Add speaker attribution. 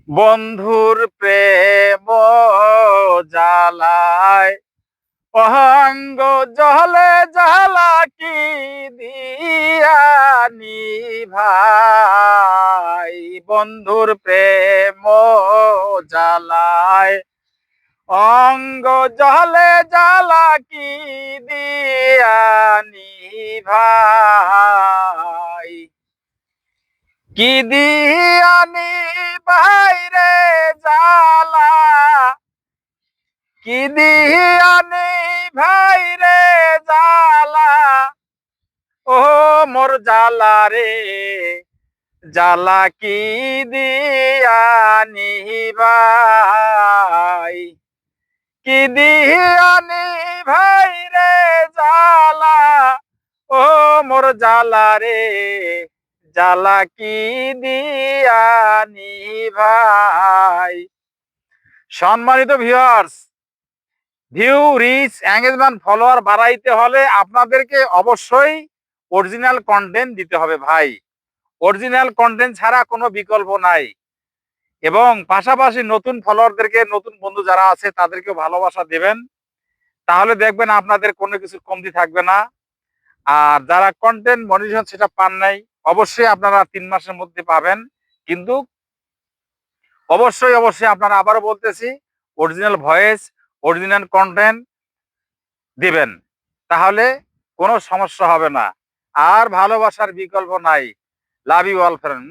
Speaker 1: বন্ধুর প্রেম জ্বালায় অহঙ্গ জলে জ্বালা কি দিয়ানি ভাই। বন্ধুর প্রেম জ্বালায় অঙ্গ জলে জ্বালা কি দিয়ানি ভাই। কি দিয়ানি বাইরে জ্বালা, কি দিয়ানি ভাইরে জ্বালা, ও মোর জ্বালা রে জ্বালা কি দিয়ানি ভাই। কি দিয়ানি ভাইরে জ্বালা, ও মোর জ্বালা রে জ্বালা কি দিয়ানি ভাই। সম্মানিত viewers, view reach engagement follower বাড়াইতে হলে আপনাদেরকে অবশ্যই অরিজিনাল কন্টেন্ট দিতে হবে ভাই। অরিজিনাল কন্টেন্ট ছাড়া কোনো বিকল্প নাই। এবং পাশাপাশি নতুন ফলোয়ারদেরকে, নতুন বন্ধু যারা আছে তাদেরকেও ভালোবাসা দেবেন। তাহলে দেখবেন আপনাদের কোনো কিছু কমতি থাকবে না। আর যারা কন্টেন্ট মনিটর সেটা পান নাই, অবশ্যই আপনারা 3 মাসের মধ্যে পাবেন। কিন্তু অবশ্যই অবশ্যই আপনারা, আবারও বলতেছি, অরিজিনাল ভয়েস, অরিজিনাল কন্টেন্ট দিবেন। তাহলে কোনো সমস্যা হবে না। আর ভালোবাসার বিকল্প নাই। Love you all friend.